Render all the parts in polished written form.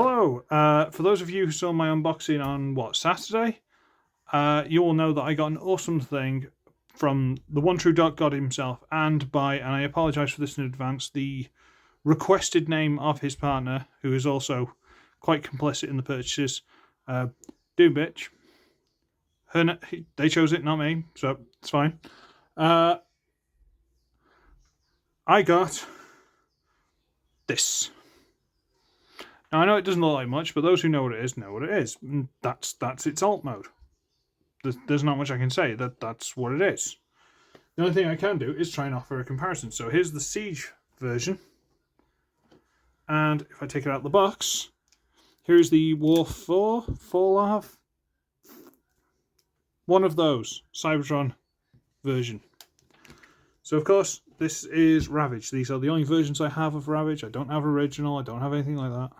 Hello, for those of you who saw my unboxing on, Saturday, you all know that I got an awesome thing from the one true dark god himself, and I apologise for this in advance, the requested name of his partner, who is also quite complicit in the purchases, Doombitch. They chose it, not me, so it's fine. I got this. Now, I know it doesn't look like much, but those who know what it is know what it is. And that's its alt mode. There's not much I can say. That's what it is. The only thing I can do is try and offer a comparison. So here's the Siege version. And if I take it out of the box, here's the War 4, Fall-Off. One of those, Cybertron version. So of course, this is Ravage. These are the only versions I have of Ravage. I don't have original, I don't have anything like that.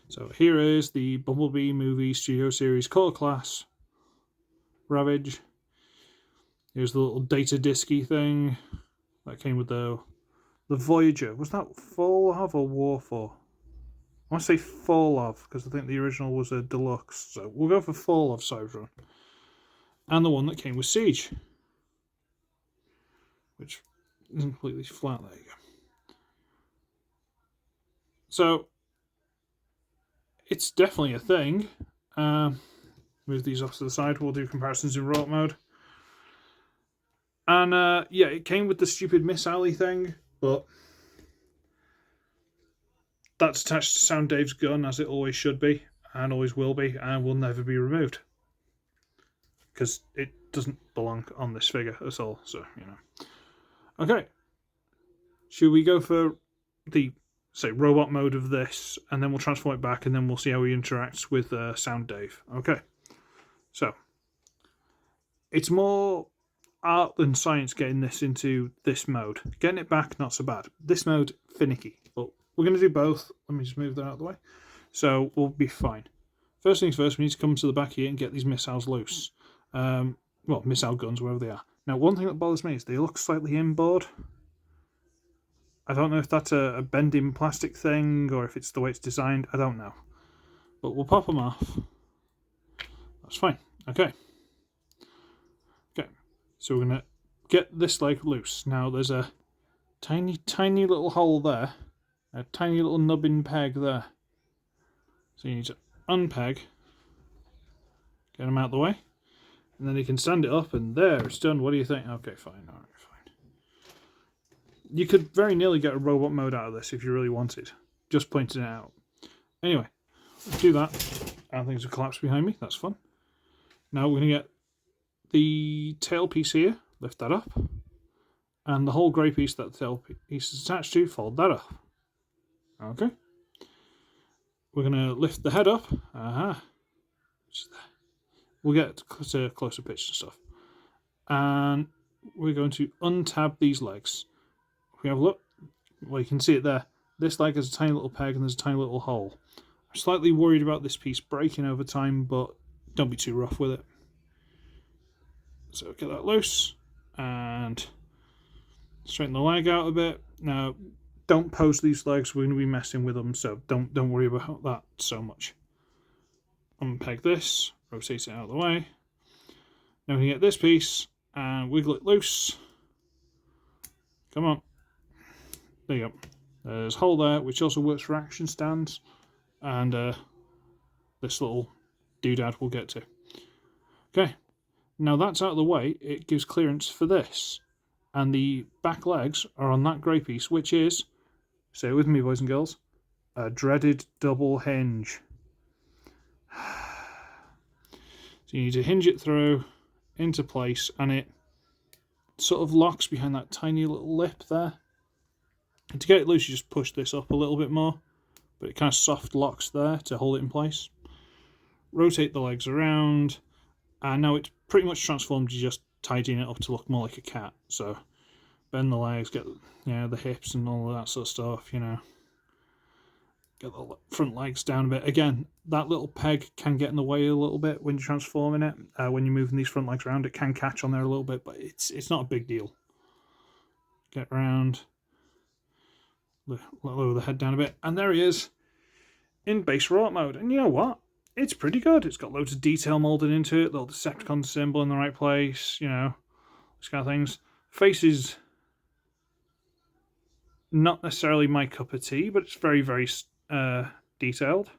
So here is the Bumblebee movie Studio Series Core Class Ravage. Here's the little data disky thing that came with the Voyager. Was that Fall of or War for? I want to say Fall of, because I think the original was a deluxe. So we'll go for Fall of Cybertron. And the one that came with Siege, which isn't completely flat. There you go. So it's definitely a thing. Move these off to the side. We'll do comparisons in rote mode. And yeah, it came with the stupid missile thing, but that's attached to Sound Dave's gun, as it always should be, and always will be, and will never be removed. Because it doesn't belong on this figure at all, so, you know. Okay. Should we go for the, say, robot mode of this, and then we'll transform it back, and then we'll see how he interacts with Sound Dave. Okay. So, it's more art than science getting this into this mode. Getting it back, not so bad. This mode, finicky. But we're going to do both. Let me just move that out of the way. So, we'll be fine. First things first, we need to come to the back here and get these missiles loose. Well, missile guns, wherever they are. Now, one thing that bothers me is they look slightly inboard. I don't know if that's a bending plastic thing or if it's the way it's designed. I don't know. But we'll pop them off. That's fine. Okay. Okay. So we're going to get this leg loose. Now, there's a tiny, tiny little hole there. A tiny little nubbin peg there. So you need to unpeg. Get them out of the way. And then you can stand it up, and there, it's done. What do you think? Okay, fine. All right, fine. You could very nearly get a robot mode out of this if you really wanted. Just pointing it out. Anyway, let's do that. And things have collapsed behind me. That's fun. Now we're going to get the tail piece here. Lift that up. And the whole grey piece that the tail piece is attached to, fold that up. Okay. We're going to lift the head up. Aha. Just there. We'll get to closer pitch and stuff. And we're going to untab these legs. If we have a look, well, you can see it there. This leg has a tiny little peg and there's a tiny little hole. I'm slightly worried about this piece breaking over time, but don't be too rough with it. So get that loose and straighten the leg out a bit. Now, don't pose these legs. We're going to be messing with them, so don't worry about that so much. Unpeg this. Rotate it out of the way. Now we can get this piece and wiggle it loose. Come on. There you go. There's a hole there, which also works for action stands. And this little doodad we'll get to. Okay. Now that's out of the way. It gives clearance for this. And the back legs are on that grey piece, which is, say it with me, boys and girls, a dreaded double hinge. So you need to hinge it through into place, and it sort of locks behind that tiny little lip there. And to get it loose, you just push this up a little bit more, but it kind of soft locks there to hold it in place. Rotate the legs around, and now it's pretty much transformed. You're just tidying it up to look more like a cat. So bend the legs, get the hips and all of that sort of stuff. Get the front legs down a bit. Again, that little peg can get in the way a little bit when you're transforming it. When you're moving these front legs around, it can catch on there a little bit, but it's not a big deal. Get around, lower the head down a bit, and there he is. in base robot mode. And you know what? It's pretty good. It's got loads of detail molded into it, little Decepticon symbol in the right place, you know, these kind of things. Face is not necessarily my cup of tea, but it's very, very detailed.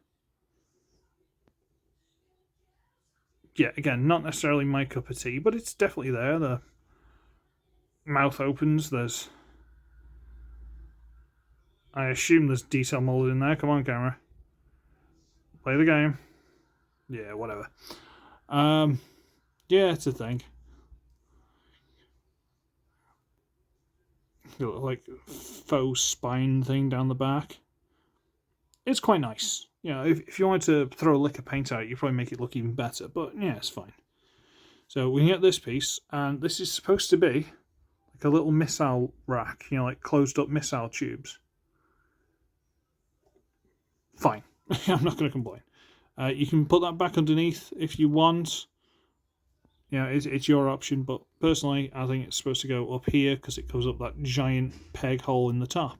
Yeah, again, not necessarily my cup of tea, but it's definitely there. The mouth opens, I assume there's detail molded in there. Come on, camera. Play the game. Yeah, whatever. Yeah, it's a thing. Like faux spine thing down the back. It's quite nice. You know, if you wanted to throw a lick of paint at it, you'd probably make it look even better. But yeah, it's fine. So we can get this piece, and this is supposed to be like a little missile rack. You know, like closed up missile tubes. Fine. I'm not going to complain. You can put that back underneath if you want. Yeah, it's your option, but personally, I think it's supposed to go up here because it goes up that giant peg hole in the top.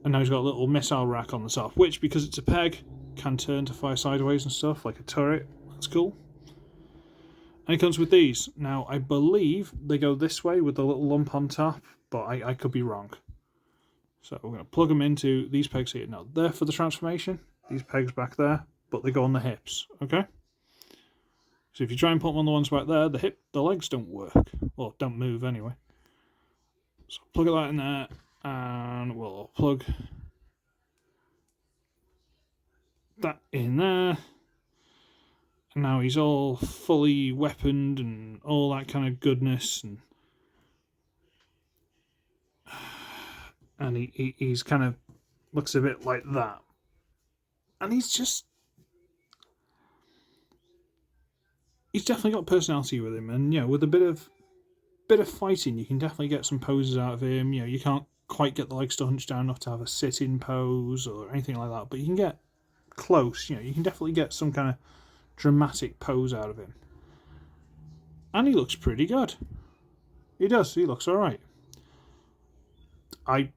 And now he's got a little missile rack on the top, which, because it's a peg, can turn to fire sideways and stuff, like a turret. That's cool. And it comes with these. Now, I believe they go this way with the little lump on top, but I could be wrong. So we're going to plug them into these pegs here. Now, they're for the transformation. These pegs back there, but they go on the hips, okay? So if you try and put them on the ones back there, the legs don't work. Well, don't move anyway. So plug that in there, and we'll plug that in there. And now he's all fully weaponed and all that kind of goodness. And he's kind of looks a bit like that. And he's definitely got personality with him, and you know, with a bit of fighting, you can definitely get some poses out of him. You know, you can't quite get the legs to hunch down enough to have a sit-in pose or anything like that, but you can get close. You know, you can definitely get some kind of dramatic pose out of him, and he looks pretty good. He does. He looks all right. I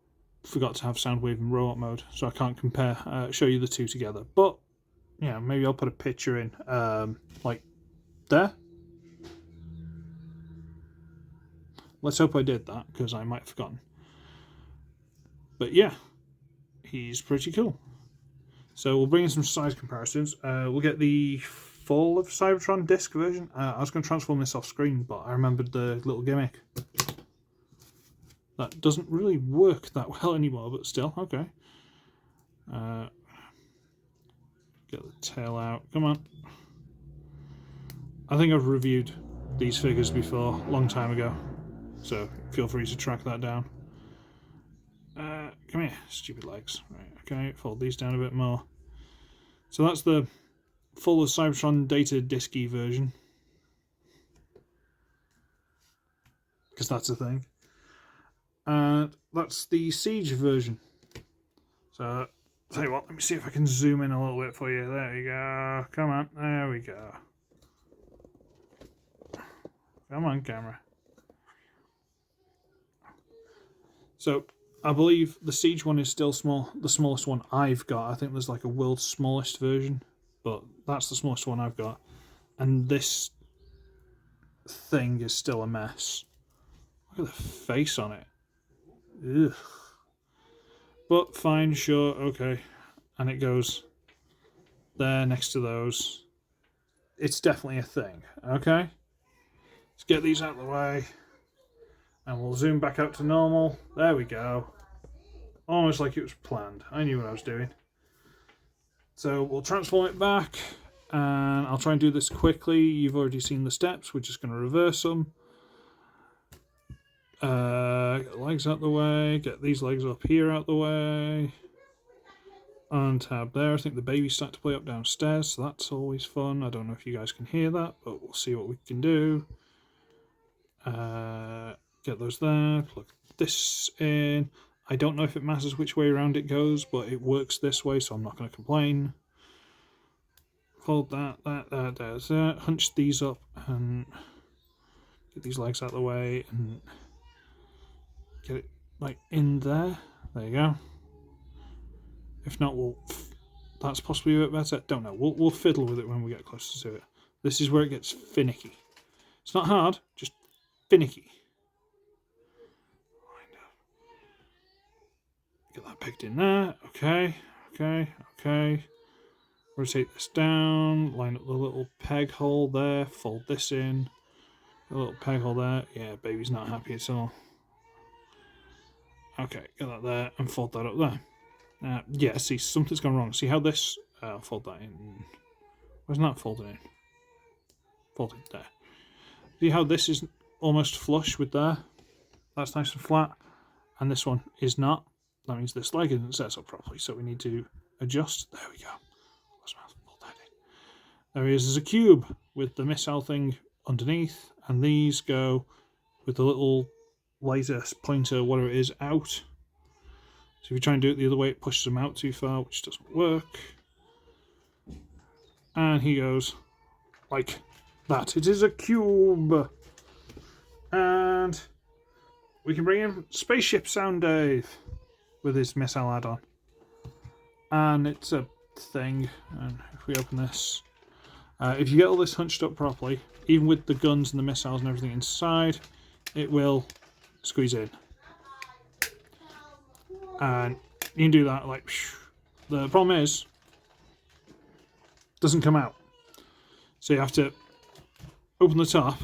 forgot to have Soundwave in robot mode, so I can't compare. Show you the two together, but yeah, maybe I'll put a picture in, like. There. Let's hope I did that, because I might have forgotten. But yeah, he's pretty cool. So we'll bring in some size comparisons. We'll get the Fall of Cybertron disc version. I was going to transform this off screen, but I remembered the little gimmick. That doesn't really work that well anymore, but still, okay. Get the tail out. Come on. I think I've reviewed these figures before, a long time ago, so feel free to track that down. Come here, stupid legs. Right, okay, fold these down a bit more. So that's the Full of Cybertron Data Disky version, because that's a thing. And that's the Siege version. So, tell you what, let me see if I can zoom in a little bit for you. There you go. Come on, there we go. Come on, camera. So, I believe the Siege one is still small. The smallest one I've got. I think there's like a world's smallest version, but that's the smallest one I've got. And this thing is still a mess. Look at the face on it. Ugh. But fine, sure, okay. And it goes there next to those. It's definitely a thing, okay? Let's get these out of the way, and we'll zoom back out to normal. There we go. Almost like it was planned. I knew what I was doing. So we'll transform it back, and I'll try and do this quickly. You've already seen the steps. We're just going to reverse them. Get the legs out the way. Get these legs up here out the way. Untab there. I think the baby's starting to play up downstairs, so that's always fun. I don't know if you guys can hear that, but we'll see what we can do. Get those there, plug this in. I don't know if it matters which way around it goes, but it works this way, so I'm not going to complain. Fold that, hunch these up and get these legs out of the way and get it like in there. There you go. If not, we'll that's possibly a bit better. Don't know. We'll fiddle with it when we get closer to it. This is where it gets finicky. It's not hard, just finicky. Get that pegged in there. Okay. Rotate this down. Line up the little peg hole there. Fold this in. A little peg hole there. Yeah, baby's not happy at all. Okay, get that there and fold that up there. Yeah, see, something's gone wrong. See how this... I'll fold that in. Where's that folded in? Folded there. See how this is almost flush with there? That's nice and flat. And this one is not. That means this leg isn't set up properly, so we need to adjust. There we go. There he is. There's a cube with the missile thing underneath, and these go with the little laser pointer, whatever it is, out. So if you try and do it the other way, it pushes them out too far, which doesn't work. And he goes like that. It is a cube. And we can bring in Spaceship Sound Dave with his missile add-on. And it's a thing. And if we open this, if you get all this hunched up properly, even with the guns and the missiles and everything inside, it will squeeze in. And you can do that like... The problem is, it doesn't come out. So you have to open the top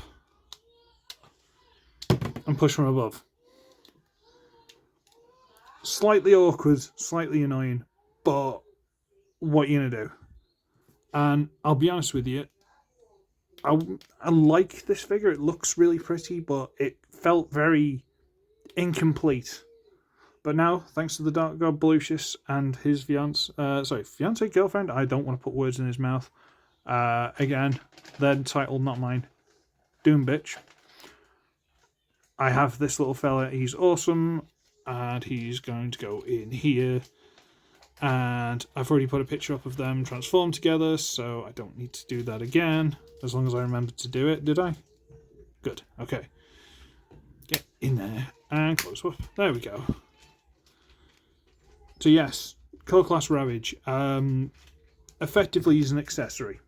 and push from above. Slightly awkward, slightly annoying, but what are you going to do? And I'll be honest with you, I like this figure. It looks really pretty, but it felt very incomplete. But now, thanks to the Dark God Balucious and his fiancé, girlfriend, I don't want to put words in his mouth. Again, their title, not mine, Doombitch. I have this little fella, he's awesome, and he's going to go in here. And I've already put a picture up of them transformed together, so I don't need to do that again, as long as I remember to do it. Did I? Good, okay. Get in there, and close up. There we go. So yes, Core Class Ravage. Effectively he's an accessory.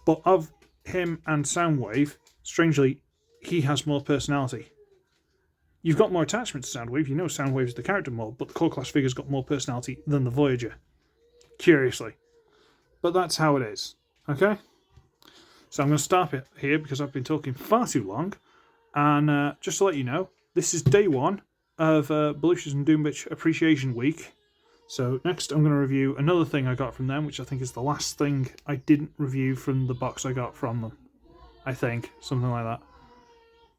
But of him and Soundwave, strangely, he has more personality. You've got more attachment to Soundwave. You know Soundwave's the character more, but the Core Class figure's got more personality than the Voyager. Curiously. But that's how it is. Okay? So I'm going to stop it here because I've been talking far too long. And just to let you know, this is day one of Balucious and Doombitch Appreciation Week. So next I'm going to review another thing I got from them, which I think is the last thing I didn't review from the box I got from them. I think. Something like that.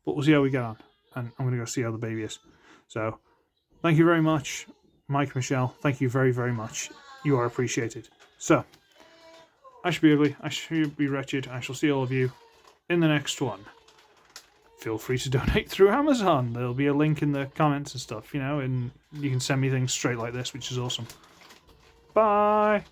But we'll see how we get on. And I'm going to go see how the baby is. So, thank you very much, Mike, Michelle. Thank you very, very much. You are appreciated. So, I should be ugly. I should be wretched. I shall see all of you in the next one. Feel free to donate through Amazon. There'll be a link in the comments and stuff, you know, and you can send me things straight like this, which is awesome. Bye!